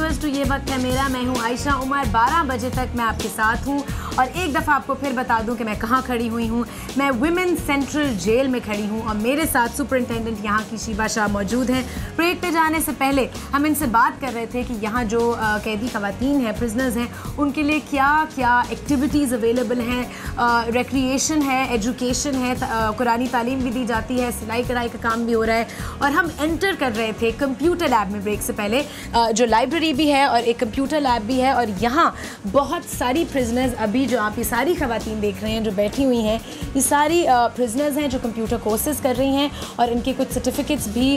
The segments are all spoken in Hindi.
व्यूअर्स, तो ये वक्त है मेरा। मैं हूँ आयशा उमर। 12 बजे तक मैं आपके साथ हूँ और एक दफ़ा आपको फिर बता दूँ कि मैं कहाँ खड़ी हुई हूँ। मैं विमेन सेंट्रल जेल में खड़ी हूँ और मेरे साथ सुपरिटेंडेंट यहाँ की शीबा शाह मौजूद हैं। परेड पे जाने से पहले हम इनसे बात कर रहे थे कि यहाँ जो कैदी ख़वातीन हैं, प्रिजनर्स हैं, उनके लिए क्या क्या एक्टिविटीज़ अवेलेबल हैं। रिक्रिएशन है, एजुकेशन है, कुरानी तालीम भी दी जाती है, सिलाई कढ़ाई का काम भी हो रहा है। और हम एंटर कर रहे थे कंप्यूटर लैब में ब्रेक से पहले, जो लाइब्रेरी भी है और एक कंप्यूटर लैब भी है। और यहाँ बहुत सारी प्रिजनर्स, अभी जो आप ये सारी ख़वातीन देख रहे हैं जो बैठी हुई हैं, ये सारी प्रिजनर्स हैं जो कंप्यूटर कोर्सेज कर रही हैं और इनके कुछ सर्टिफिकेट्स भी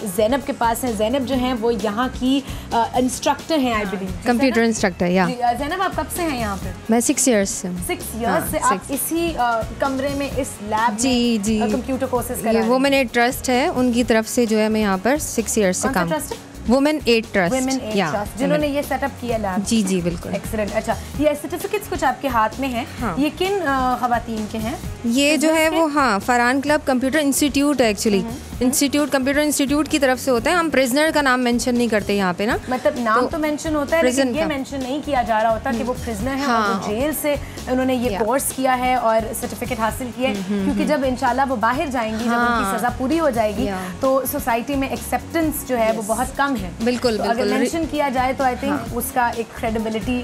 ज़ैनब के पास हैं। ज़ैनब जो हैं वो यहाँ की इंस्ट्रक्टर हैं, आई बिलीव कंप्यूटर इंस्ट्रक्टर। या ज़ैनब, आप कब से हैं यहाँ पे? मैं 6 ईयर्स से। 6 ईयर्स से आप इसी कमरे में, इस लैब में कंप्यूटर कोर्सेज कर रहे हैं? वुमेन एड ट्रस्ट है, उनकी तरफ से जो है मैं यहाँ पर 6 ईयर्स से काम। वुमेन एड ट्रस्ट, जिन्होंने ये सेटअप किया लैब। जी जी बिल्कुल। एक्सीलेंट। अच्छा, ये सर्टिफिकेट्स कुछ आपके हाथ में हैं। हाँ। ये किन ख़वातीन के हैं? ये जो है वो फरहान क्लब कंप्यूटर इंस्टीट्यूट है एक्चुअली। इंस्टीट्यूट कंप्यूटर इंस्टीट्यूट की तरफ से होता है। हम प्रिजनर का नाम मेंशन नहीं करते यहाँ पे ना, मतलब नाम तो मेंशन होता है लेकिन ये मेंशन नहीं किया जा रहा होता कि वो प्रिजनर है और वो जेल से उन्होंने ये कोर्स किया है और सर्टिफिकेट हासिल किया है। क्योंकि जब इंशाल्लाह वो बाहर जाएंगी, जब उनकी सज़ा पूरी हो जाएगी, तो सोसाइटी में एक्सेप्टेंस जो है वो बहुत कम है। बिल्कुल, तो अगर मेंशन किया जाए तो आई थिंक उसका एक क्रेडिबिलिटी।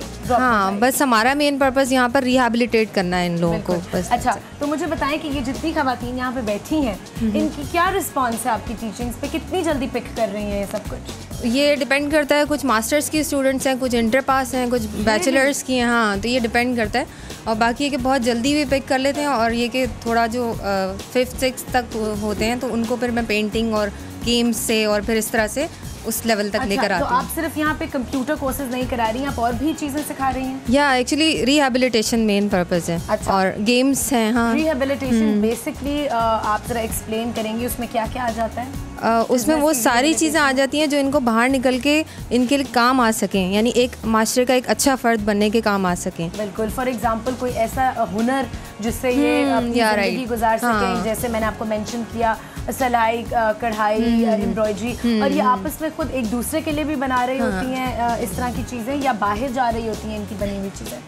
बस हमारा मेन पर्पस यहाँ पर रिहैबिलिटेट करना है इन लोगों को बस। अच्छा, तो मुझे बताएं कि ये जितनी ख़वातीन यहाँ पे बैठी हैं, इनकी क्या रिस्पॉन्स है आपकी टीचिंग्स पे? कितनी जल्दी पिक कर रही हैं ये सब कुछ? ये डिपेंड करता है, कुछ मास्टर्स की स्टूडेंट्स हैं, कुछ इंटर पास हैं, कुछ बैचलर्स की हैं। हाँ, तो ये डिपेंड करता है। और बाकी ये कि बहुत जल्दी भी पिक कर लेते हैं और ये कि थोड़ा जो 5th 6th तक होते हैं तो उनको फिर मैं पेंटिंग और गेम्स से और फिर इस तरह से उस लेवल तक लेकर आती हूँ। तो आप सिर्फ यहाँ पे कंप्यूटर कोर्सेज नहीं करा रही हैं, आप और भी चीज़ें सिखा रही हैं? या एक्चुअली रिहैबिलिटेशन मेन पर्पस है। अच्छा। और गेम्स हैं। हाँ, रिहैबिलिटेशन बेसिकली आप ज़रा एक्सप्लेन करेंगे उसमें क्या क्या आ जाता है? उसमें वो सारी चीज़ें आ जाती हैं जो इनको बाहर निकल के इनके लिए काम आ सकें, यानी एक मास्टर का एक अच्छा फ़र्द बनने के काम आ सकें। बिल्कुल। फॉर एग्जांपल कोई ऐसा हुनर जिससे ये अपनी ज़िंदगी गुजार सकें। जैसे मैंने आपको मेंशन किया, सिलाई कढ़ाई, एम्ब्रॉयडरी, और ये आपस में खुद एक दूसरे के लिए भी बना रही होती हैं इस तरह की चीज़ें, या बाहर जा रही होती हैं इनकी बनी हुई चीज़ें?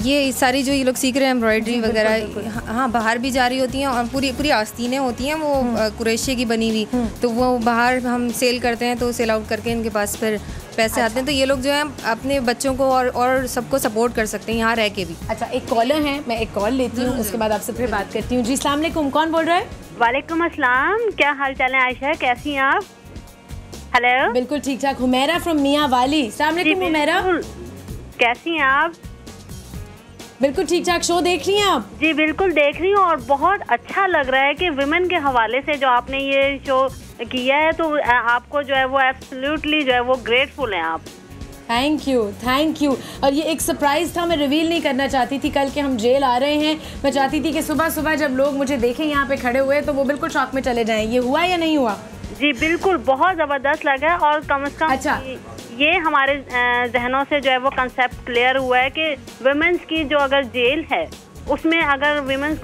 ये सारी जो ये लोग सीख रहे हैं एम्ब्रॉयडरी वगैरह, हाँ, बाहर भी जा रही होती हैं और पूरी आस्तीनें होती हैं वो कुरैशी की बनी हुई, तो वो बाहर हम सेल करते हैं, तो सेल आउट करके इनके पास फिर पैसे आते हैं। तो ये लोग जो हैं अपने बच्चों को और सबको सपोर्ट कर सकते हैं यहाँ रह के भी। अच्छा, एक कॉलर है, मैं एक कॉल लेती हूँ, उसके बाद आपसे फिर बात करती हूँ। जी अस्सलाम वालेकुम, कौन बोल रहा है? वालेकुम अस्सलाम, क्या हाल चाल है आयशा, कैसी हैं आप? हेलो। बिल्कुल ठीक ठाक। हुमैरा फ्रॉम मियां वाली। अस्सलाम वालेकुम हुमैरा, कैसी हैं आप? बिल्कुल ठीक ठाक। शो देख रही हैं आप? जी बिल्कुल देख रही हूँ और बहुत अच्छा लग रहा है कि विमेन के हवाले से जो आपने ये शो किया है, तो आपको जो है वो एब्सोल्युटली जो है वो ग्रेटफुल हैं आप। Thank you, thank you. और ये एक सरप्राइज़ था, मैं रिवील नहीं करना चाहती थी। कल के हम जेल आ रहे हैं, मैं चाहती थी कि सुबह सुबह जब लोग मुझे देखें यहाँ पे खड़े हुए तो वो बिल्कुल शॉक में चले जाएं। ये हुआ या नहीं हुआ? जी बिल्कुल, बहुत ज़बरदस्त लगा और कम से कम अच्छा, ये हमारे जहनों से जो है वो कंसेप्ट क्लियर हुआ है कि वुमेन्स की जो अगर जेल है उसमें अगर वुमेन्स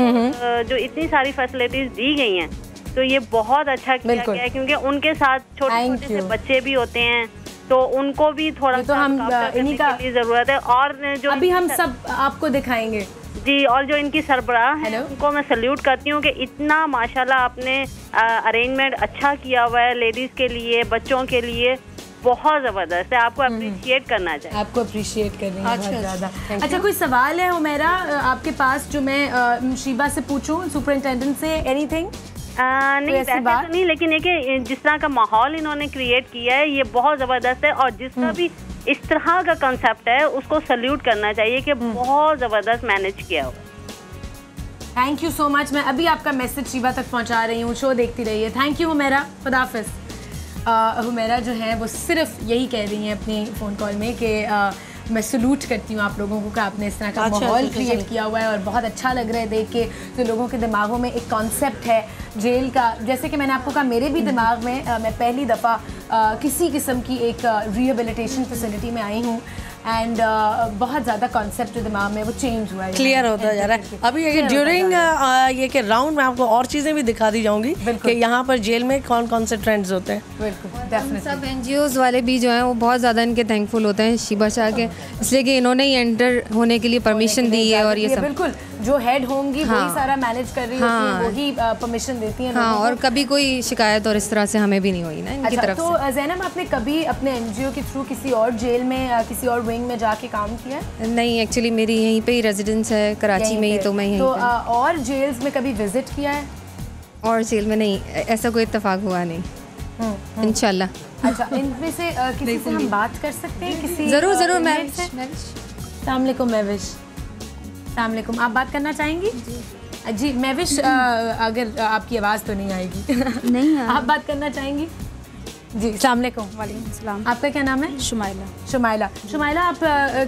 जो इतनी सारी फैसिलिटीज दी गई हैं तो ये बहुत अच्छा किया गया है, क्योंकि उनके साथ छोटे छोटे से बच्चे भी होते हैं, तो उनको भी थोड़ा तो हम इन्हीं का जरूरत है। और जो अभी हम सब आपको दिखाएंगे जी, और जो इनकी सरबराह है उनको मैं सल्यूट करती हूँ कि इतना माशाल्लाह आपने अरेंजमेंट अच्छा किया हुआ है लेडीज के लिए, बच्चों के लिए, बहुत ज़बरदस्त है। आपको अप्रिशिएट करना चाहिए। आपको अप्रिशिएट करनी है बहुत ज़्यादा। अच्छा, कोई सवाल है हुमैरा आपके पास जो मैं शीबा से पूछूं, सुपरिटेंडेंट से? एनीथिंग? नहीं, वैसे तो नहीं, लेकिन एक जिस तरह का माहौल इन्होंने क्रिएट किया है ये बहुत ज़बरदस्त है और जिसका भी इस तरह का कंसेप्ट है उसको सल्यूट करना चाहिए कि बहुत ज़बरदस्त मैनेज किया हो। Thank you so much. मैं अभी आपका मैसेज शीबा तक पहुंचा रही हूँ, शो देखती रहिए। थैंक यू हुमैरा, खुदा हाफिज़। हुमैरा जो है वो सिर्फ यही कह रही हैं अपनी फ़ोन कॉल में कि मैं सलूट करती हूँ आप लोगों को कि आपने इस तरह का माहौल क्रिएट किया हुआ है और बहुत अच्छा लग रहा है देख के। तो लोगों के दिमागों में एक कॉन्सेप्ट है जेल का, जैसे कि मैंने आपको कहा मेरे भी दिमाग में मैं पहली दफ़ा किसी किस्म की एक रिहेबिलिटेशन फैसिलिटी में आई हूँ। एंड बहुत ज़्यादा कॉन्सेप्ट जो दिमाग में वो चेंज हुआ है, क्लियर होता जा रहा है। अभी ये ड्यूरिंग ये के राउंड में आपको और चीज़ें भी दिखा दी जाऊंगी कि यहाँ पर जेल में कौन कौन से ट्रेंड्स होते हैं। बिल्कुल, सब NGOs वाले भी जो हैं वो बहुत ज़्यादा इनके थैंकफुल होते हैं शीबा शाह के, इसलिए कि इन्होंने ही एंटर होने के लिए परमिशन दी है। और ये सब बिल्कुल जो हेड होंगी वही सारा मैनेज कर रही होती है, वही परमिशन देती हैं। हाँ, और कभी कोई शिकायत और इस तरह से हमें भी नहीं हुई ना इनकी तरफ तो ज़ैनब, आपने कभी अपने NGO के थ्रू किसी और जेल में किसी और विंग में जाके काम किया है? नहीं, एक्चुअली मेरी यहीं पे ही रेजिडेंस है कराची में ही, तो मैं यहीं पे। और जेल्स में कभी विजिट किया है? और जेल में नहीं, ऐसा कोई इत्तेफाक हुआ नहीं इंशाल्लाह। अच्छा, इनमें से किसी से हम बात कर सकते हैं? किसी ज़रूर महविश। अस्सलाम वालेकुम महविश। अस्सलाम वालेकुम, आप बात करना चाहेंगी? जी महविश, अगर आपकी आवाज़ तो नहीं आएगी नहीं आप बात करना चाहेंगी? जी अस्सलाम वालेकुम। वालेकुम सलाम। आपका क्या नाम है? शुमाइला। शुमाइला, आप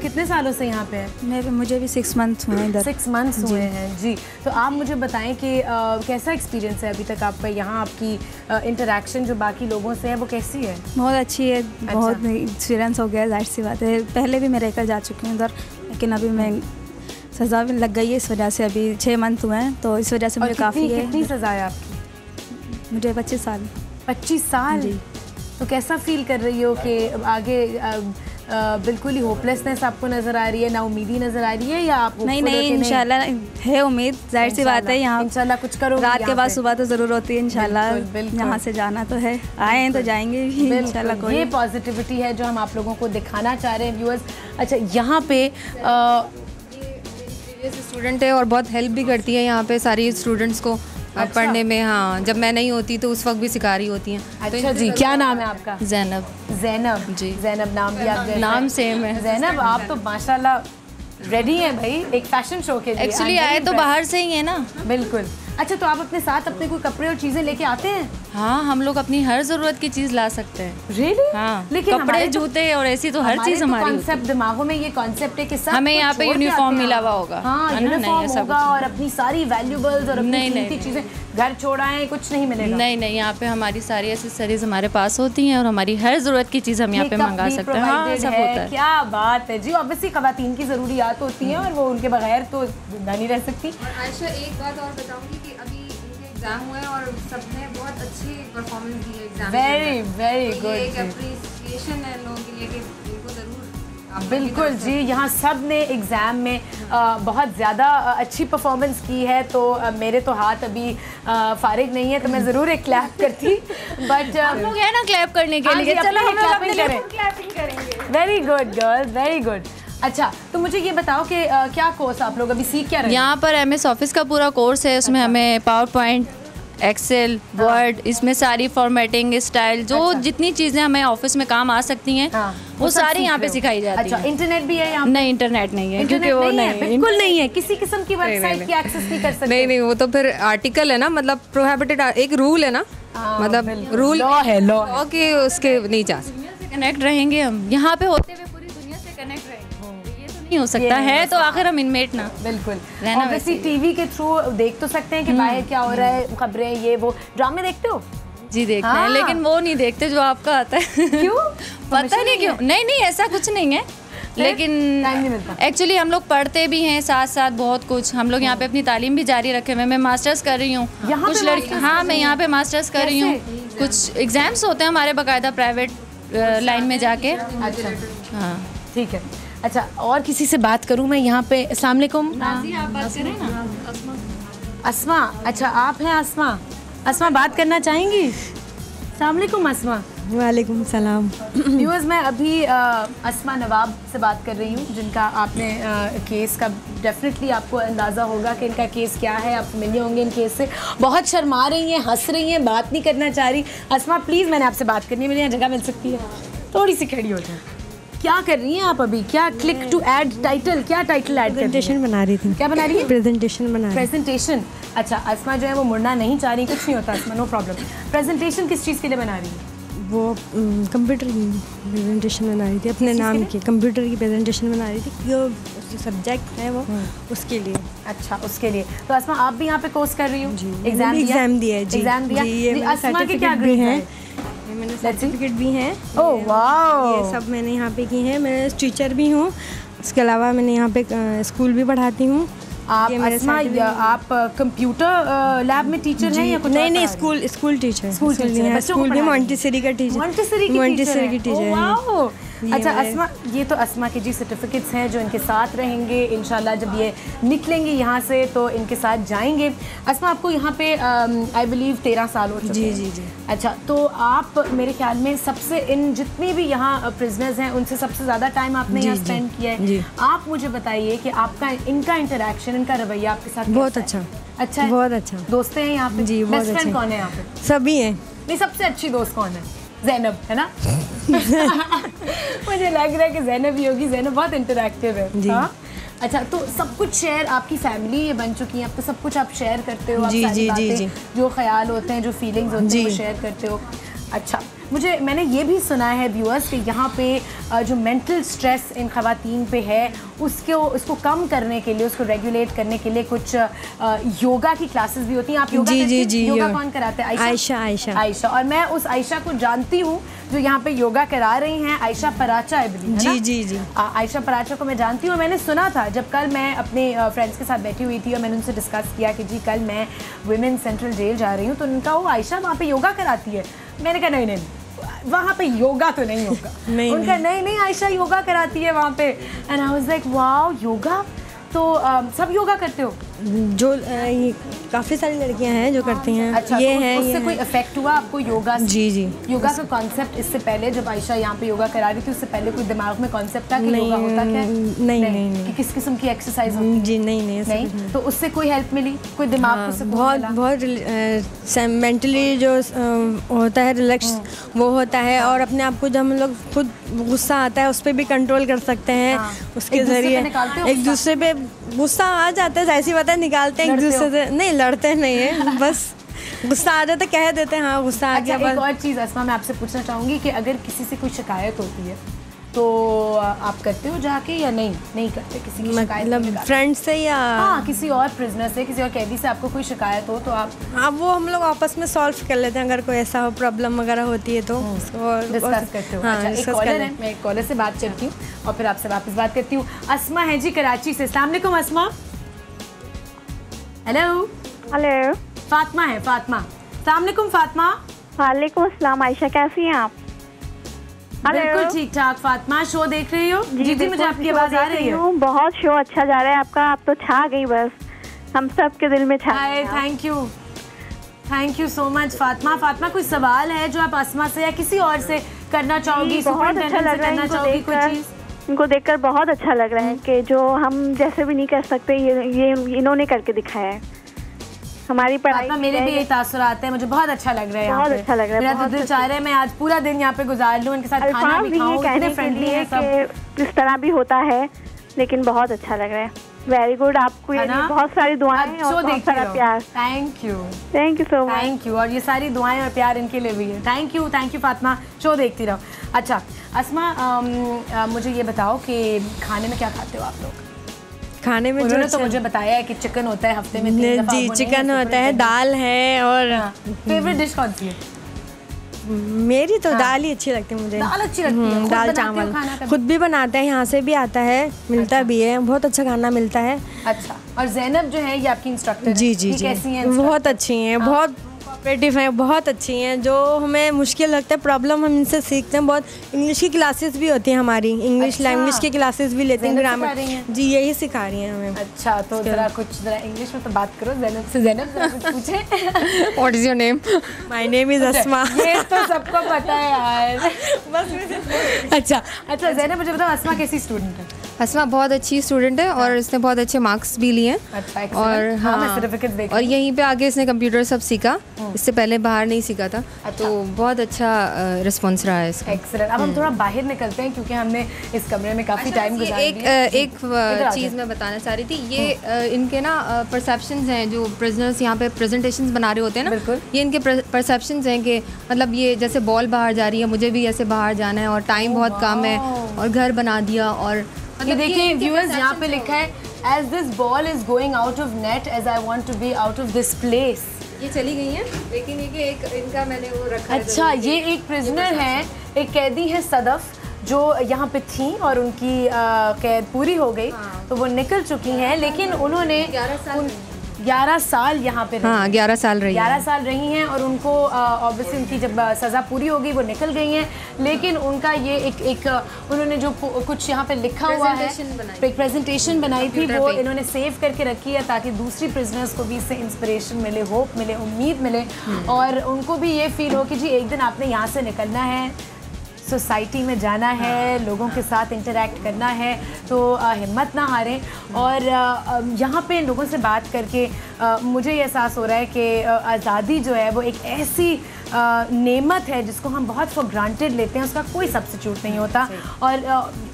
कितने सालों से यहाँ पे हैं? मुझे भी 6 मंथ हुए हैं इधर। 6 मंथ्स हुए हैं जी। तो आप मुझे बताएं कि कैसा एक्सपीरियंस है अभी तक आपका यहाँ? आपकी इंटरेक्शन जो बाकी लोगों से है वो कैसी है? बहुत अच्छी है। बहुत एक्सपीरियंस हो गया, जाहिर सी बात है। पहले भी मैं रहकर जा चुकी हूँ उधर, लेकिन अभी मैं सज़ा भी लग गई है इस वजह से। अभी 6 मंथ हुए हैं, तो इस वजह से मुझे काफ़ी है। कितनी सज़ा है आपकी? मुझे 25 साल। 25 साल जी। तो कैसा फील कर रही हो कि आगे बिल्कुल ही होपलेसनेस आपको नज़र आ रही है, ना उम्मीदी नज़र आ रही है, या आप? नहीं, इंशाल्लाह है उम्मीद, जाहिर सी बात है। यहाँ इंशाल्लाह कुछ करो। रात के बाद सुबह तो ज़रूर होती है इंशाल्लाह। यहाँ से जाना तो है, आए हैं तो जाएंगे इंशाल्लाह। ये पॉजिटिविटी है जो हम आप लोगों को दिखाना चाह रहे हैं व्यूअर्स। अच्छा, यहाँ पे स्टूडेंट है और बहुत हेल्प भी करती है यहाँ पे सारी स्टूडेंट्स को पढ़ने में। हाँ, जब मैं नहीं होती तो उस वक्त भी सिखा रही होती हैं। अच्छा जी, क्या नाम है आपका? ज़ैनब जी। ज़ैनब नाम भी आप नाम सेम है। ज़ैनब, आप तो माशाल्लाह रेडी हैं भाई एक फैशन शो के लिए। एक्चुअली आए तो बाहर से ही है ना। बिल्कुल। अच्छा, तो आप अपने साथ अपने कोई कपड़े और चीज़ें लेके आते हैं? हाँ, हम लोग अपनी हर ज़रूरत की चीज़ ला सकते हैं। Really? हाँ, लेकिन कपड़े, जूते और ऐसी तो हर चीज़ हमारी। कॉन्सेप्ट दिमागों में ये कॉन्सेप्ट है कि सब हमें यहाँ पे यूनिफॉर्म मिला हुआ होगा। हाँ, यूनिफॉर्म होगा और अपनी सारी वैल्यूबल्स और अपनी कीमती चीज़ें घर छोड़ाएं, कुछ नहीं मिलेगा। नहीं, यहाँ पे हमारी सारी एसेसरीज हमारे पास होती हैं और हमारी हर ज़रूरत की चीज़ हम यहाँ पे मंगा सकते हैं। हाँ, सब होता है। क्या बात है जी। ऑब्वियसली ख़वातीन की ज़रूरियात होती हैं और वो उनके बगैर तो जिंदा नहीं रह सकती। आयशा, एक बात और बताऊँगी कि अभी एग्जाम हुए और सबने बहुत अच्छी परफॉर्मेंस दी है एग्जाम। Very good. एक एप्रिसिएशन है लोगों के लिए कि इनको ज़रूर। बिल्कुल जी, यहाँ सब ने एग्ज़ाम में बहुत ज़्यादा अच्छी परफॉर्मेंस की है। तो मेरे तो हाथ अभी फारिग नहीं है, तो मैं ज़रूर एक क्लैप करती। बट हम लोग है ना क्लैप करने के लिए, चलो हम क्लैपिंग करेंगे। Very good girls, very good. अच्छा, तो मुझे ये बताओ कि क्या कोर्स आप लोग अभी सीख क्या रहे हैं? यहाँ पर MS ऑफिस का पूरा कोर्स है। उसमें हमें पावर पॉइंट, एक्सेल, वर्ड, इसमें सारी फॉर्मेटिंग, स्टाइल, जो जितनी चीज़ें हमें ऑफिस में काम आ सकती हैं वो सारी यहाँ पे सिखाई जाती है। अच्छा, इंटरनेट भी है यहाँ? नहीं, इंटरनेट नहीं है, क्योंकि वो बिल्कुल नहीं है। किसी किस्म की वेबसाइट की एक्सेस नहीं कर सकते। नहीं, वो तो फिर आर्टिकल है ना, मतलब प्रोहिबिटेड, एक रूल है ना, मतलब रूल लॉ के उसके नहीं जा सकते। कनेक्ट रहेंगे हम यहाँ पे, होते हुए पूरी दुनिया से कनेक्ट रहेंगे, ये तो नहीं हो सकता है। तो आखिर हम इनमेट ना बिल्कुल रहना। वैसे टीवी के थ्रू देख तो सकते हैं कि बाहर क्या हो रहा है, खबरें, ये वो। ड्रामे देखते हो? जी देखते हैं, लेकिन वो नहीं देखते जो आपका आता है। क्यों? पता नहीं क्यों। नहीं, ऐसा कुछ नहीं है, लेकिन एक्चुअली हम लोग पढ़ते भी हैं साथ साथ बहुत कुछ। हम लोग यहाँ पे अपनी तालीम भी जारी रखे हुए। मैं मास्टर्स कर रही हूँ। कुछ लड़की, हाँ, मैं यहाँ पे मास्टर्स कर रही हूँ। कुछ एग्जाम्स होते हैं हमारे बाकायदा प्राइवेट लाइन में जाके। अच्छा, हाँ, ठीक है। अच्छा, और किसी से बात करूँ मैं यहाँ पे? अस्सलाम वालेकुम। आप बात करें ना। अस्मा, अच्छा आप हैं अस्मा? अस्मा बात करना चाहेंगी? अस्सलाम वालेकुम अस्मा। वालेकुम सलाम। व्यूअर्स, मैं अभी अस्मा नवाब से बात कर रही हूँ, जिनका आपने केस का डेफिनेटली आपको अंदाज़ा होगा कि इनका केस क्या है। आप मिले होंगे इन केस से। बहुत शर्मा रही हैं, हंस रही हैं, बात नहीं करना चाह रही। अस्मा प्लीज़, मैंने आपसे बात करनी है, मेरे यहाँ जगह मिल सकती है? थोड़ी सी खड़ी हो जाए। क्या कर रही हैं आप अभी? क्या क्लिक टू ऐड टाइटल, क्या टाइटल ऐड कर रही हैं? प्रेजेंटेशन बना रही थी। क्या बना रही है? प्रेजेंटेशन बना रही। प्रेजेंटेशन। अच्छा, अस्मा जो है वो मुड़ना नहीं चाह रही, कुछ नहीं होता अस्मा, नो प्रॉब्लम। प्रेजेंटेशन किस चीज़ के लिए बना रही है? वो कंप्यूटर की प्रेजेंटेशन बना रही थी, अपने नाम की कंप्यूटर की प्रेजेंटेशन बना रही थी, जो सब्जेक्ट है वो उसके लिए। अच्छा, उसके लिए। तो अस्मा आप भी यहाँ पे कोर्स कर रही हो? एग्जाम दिया है जी। एग्जाम दिया। ये अस्मा के क्या ग्रेड है? मैंने सर्टिफिकेट भी हैं। ओह वाओ, ये सब मैंने यहाँ पे की हैं। मैं टीचर भी हूँ, इसके अलावा मैंने यहाँ पे स्कूल भी पढ़ाती हूँ। आप अस्मा, आप कंप्यूटर लैब में टीचर हैं या कुछ? नहीं, स्कूल टीचर। स्कूल भी मॉन्टेसरी का टीचर। मॉन्टेसरी की टीचर है। वाओ, अच्छा अस्मा, ये तो अस्मा के जी सर्टिफिकेट्स हैं जो इनके साथ रहेंगे इंशाल्लाह। जब ये निकलेंगे यहाँ से तो इनके साथ जाएंगे। अस्मा, आपको यहाँ पे आई बिलीव 13 साल हो चुके हैं। जी। अच्छा, तो आप मेरे ख्याल में सबसे, इन जितने भी यहाँ प्रिजनर्स हैं उनसे सबसे ज़्यादा टाइम आपने यहाँ स्पेंड किया है। आप मुझे बताइए कि आपका इनका इंटरेक्शन, इनका रवैया आपके साथ बहुत अच्छा है? बहुत अच्छा। दोस्त हैं यहाँ पे? जी, बहुत बेस्ट फ्रेंड कौन है यहाँ पे? सभी हैं। नहीं, सबसे अच्छी दोस्त कौन है? ज़ैनब है ना? मुझे लग रहा है कि ज़ैनब ही होगी। ज़ैनब बहुत इंटरैक्टिव है। हाँ? अच्छा, तो सब कुछ शेयर, आपकी फैमिली ये बन चुकी है, अब तो सब कुछ आप शेयर करते हो। आप सारी बातें, जो ख्याल होते हैं, जो फीलिंग्स होते हैं, वो शेयर करते हो। अच्छा, मैंने ये भी सुना है व्यूअर्स कि यहाँ पे जो मेंटल स्ट्रेस इन ख़वातीन पे है उसको कम करने के लिए, उसको रेगुलेट करने के लिए कुछ योगा की क्लासेस भी होती हैं। आप योगा करती हैं? योगा कौन कराते हैं? आयशा। और मैं उस आयशा को जानती हूँ जो यहाँ पे योगा करा रही हैं, आयशा पराचा है। जी। आयशा पराचा को मैं जानती हूँ। मैंने सुना था जब कल मैं अपने फ्रेंड्स के साथ बैठी हुई थी और मैंने उनसे डिस्कस किया कि जी कल मैं वुमेन सेंट्रल जेल जा रही हूँ, तो उनका वो आयशा वहाँ पे योगा कराती है। मैंने कहा नहीं, वहाँ पे योगा तो नहीं होगा। उनका नहीं, आयशा योगा कराती है वहाँ पे। And I was like wow, yoga तो सब योगा करते हो? जो काफ़ी सारी लड़कियां हैं जो करती हैं। अच्छा, ये तो है उससे कोई इफेक्ट हुआ आपको योगा से? जी। योगा का कॉन्सेप्ट इससे पहले जब आयशा यहाँ पे योगा करा रही थी, उससे पहले कोई दिमाग में कॉन्सेप्ट था कि योगा होता क्या है? नहीं। कि किस किस्म की एक्सरसाइज होती है? जी नहीं। तो उससे कोई हेल्प मिली? कोई दिमाग को बहुत मेंटली जो होता है रिलैक्स वो होता है, और अपने आप को जब हम लोग खुद गुस्सा आता है उस पर भी कंट्रोल कर सकते हैं। उसके जरिए एक दूसरे पे गुस्सा आ जाता है, ऐसी बात है, निकालते हैं एक दूसरे से। नहीं, लड़ते नहीं है, बस गुस्सा आ जाता है, कह देते हैं हाँ गुस्सा आ गया। एक और चीज़ अस्मा, मैं आपसे पूछना चाहूँगी कि अगर किसी से कोई शिकायत होती है तो आप करते हो जाके या नहीं करते किसी की शिकायत? मतलब फ्रेंड से या किसी और प्रिजनर से, किसी और कैदी से आपको कोई शिकायत हो तो आप? वो हम लोग आपस में सॉल्व कर लेते हैं। अगर कोई ऐसा प्रॉब्लम वगैरह होती है तो डिस्कस करते हो। अच्छा, एक कॉलर है, मैं एक कॉलर से बात करती हूँ और फिर आपसे वापस बात करती हूँ। अस्मा है जी कराची से। अस्सलाम वालेकुम अस्मा। हेलो। फातिमा है, फातिमा। अस्सलाम वालेकुम फातिमा। वालेकुम अस्सलाम। आयशा कैसी हैं आप? बिल्कुल ठीक ठाक। फातिमा, शो देख रही हो? जी, मुझे आपकी आवाज़ आ रही है। बहुत शो अच्छा जा रहा है आपका, आप तो छा गई, बस हम सब के दिल में छा गई। Thank you so much Fatima. Fatima, कोई सवाल है जो आप अस्मा से या किसी और से करना चाहोगी? बहुत अच्छा लग रहा है इनको देखकर बहुत अच्छा लग रहा है कि जो हम जैसे भी नहीं कर सकते ये इन्होंने करके दिखाया है। हमारी पढ़ाई मेरे भी यही तासुर आते हैं, मुझे बहुत अच्छा लग रहा है। बहुत अच्छा लग रहा है। मेरा तो दिल चाह रहा है मैं आज पूरा दिन यहाँ पे गुजार लूँ, इनके साथ खाना भी खाऊं। इतने फ्रेंडली हैं सब। इस तरह भी होता है, लेकिन बहुत अच्छा लग रहा है। Very good. आपको बहुत सारी दुआएं और बहुत सारा प्यार। Thank you so much. Thank you. और ये सारी दुआएं और प्यार इनके लिए भी है। Thank you Fatima. शो देखती रहो। अच्छा अस्मा, मुझे ये बताओ कि खाने में क्या खाते हो आप लोग? खाने में उन्होंने तो मुझे बताया है कि चिकन होता है हफ्ते में 3 दफा। जी, चिकन होता है, दाल है। और फेवरेट डिश कौन सी है? मेरी तो दाल ही अच्छी लगती है मुझे। दाल अच्छी लगती है? दाल चावल खुद भी बनाते हैं, यहाँ से भी आता है, मिलता भी है, बहुत अच्छा खाना मिलता है। अच्छा, और ज़ैनब जो है ये आपकी इंस्ट्रक्टर? जी, कैसी हैं? बहुत अच्छी हैं, बहुत कोऑपरेटिव हैं, बहुत अच्छी हैं। जो हमें मुश्किल लगता है प्रॉब्लम हम इनसे सीखते हैं बहुत। इंग्लिश की क्लासेस भी होती हैं हमारी, इंग्लिश लैंग्वेज की क्लासेस भी लेते हैं, ग्रामर। जी, यही सिखा रही हैं हमें। अच्छा, तो जरा इंग्लिश में तो बात करो ज़ैनब से। ज़ैनब कुछ पूछे? What is your name? My name is Asma. ये तो सबको पता है यार। बस अच्छा ज़ैनब, मुझे बताओ अस्मा कैसी स्टूडेंट है? अस्मा बहुत अच्छी स्टूडेंट है और इसने बहुत अच्छे मार्क्स भी लिए। अच्छा, और और यहीं पे आगे इसने कंप्यूटर सब सीखा, इससे पहले बाहर नहीं सीखा था। तो बहुत अच्छा रिस्पॉन्स रहा है इसका। एक्सीलेंट। अब हम थोड़ा बाहर निकलते हैं क्योंकि हमने इस कमरे में काफ़ी टाइम गुजारा दिया। एक चीज़ मैं बताना चाह रही थी, ये इनके ना परसेप्शंस हैं, जो प्रिजनर्स यहाँ पे प्रेजेंटेशंस बना रहे होते हैं ना, ये इनके परसेप्शंस हैं कि मतलब ये जैसे बॉल बाहर जा रही है, मुझे भी ऐसे बाहर जाना है और टाइम बहुत कम है और घर बना दिया। और ये देखिए व्यूअर्स, यहाँ पे लिखा है as this ball is going out of net as I want to be out of this place। ये चली गई हैं, लेकिन ये कि एक इनका मैंने वो रखा है। अच्छा, ये एक प्रिजनर है, एक कैदी है सदफ, जो यहाँ पे थी और उनकी कैद पूरी हो गई। तो वो निकल चुकी हैं, लेकिन उन्होंने 11 साल यहाँ पे हाँ 11 साल रही 11 साल रही हैं और उनको ऑब्वियसली उनकी जब सज़ा पूरी हो गई वो निकल गई हैं, लेकिन उनका ये एक उन्होंने जो कुछ यहाँ पे लिखा हुआ है, एक प्रेजेंटेशन बनाई थी, वो इन्होंने सेव करके रखी है ताकि दूसरी प्रिजनर्स को भी इससे इंस्पिरेशन मिले, होप मिले, उम्मीद मिले और उनको भी ये फील हो कि जी एक दिन आपने यहाँ से निकलना है, सोसाइटी में जाना है, लोगों के साथ इंटरेक्ट करना है, तो हिम्मत ना हारें। और यहाँ पे लोगों से बात करके मुझे ये एहसास हो रहा है कि आज़ादी जो है वो एक ऐसी नेमत है जिसको हम बहुत फॉर ग्रांटेड लेते हैं, उसका कोई सब्स्टिट्यूट नहीं होता। और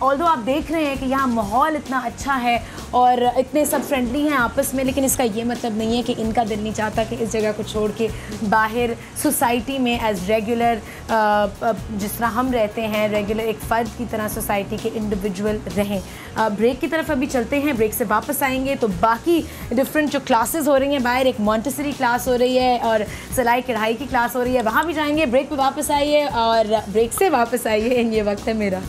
ऑल्दो आप देख रहे हैं कि यहाँ माहौल इतना अच्छा है और इतने सब फ्रेंडली हैं आपस में, लेकिन इसका ये मतलब नहीं है कि इनका दिल नहीं चाहता कि इस जगह को छोड़ के बाहर सोसाइटी में एज रेगुलर जिस तरह हम रहते हैं, रेगुलर एक फ़र्द की तरह सोसाइटी के इंडिविजुअल रहें। ब्रेक की तरफ अभी चलते हैं, ब्रेक से वापस आएंगे तो बाकी डिफरेंट जो क्लासेस हो रही हैं बाहर, एक मॉन्टेसरी क्लास हो रही है और सिलाई कढ़ाई की क्लास हो रही है, वहाँ भी जाएंगे। ब्रेक पे वापस आइए और ब्रेक से वापस आइए, ये वक्त है मेरा।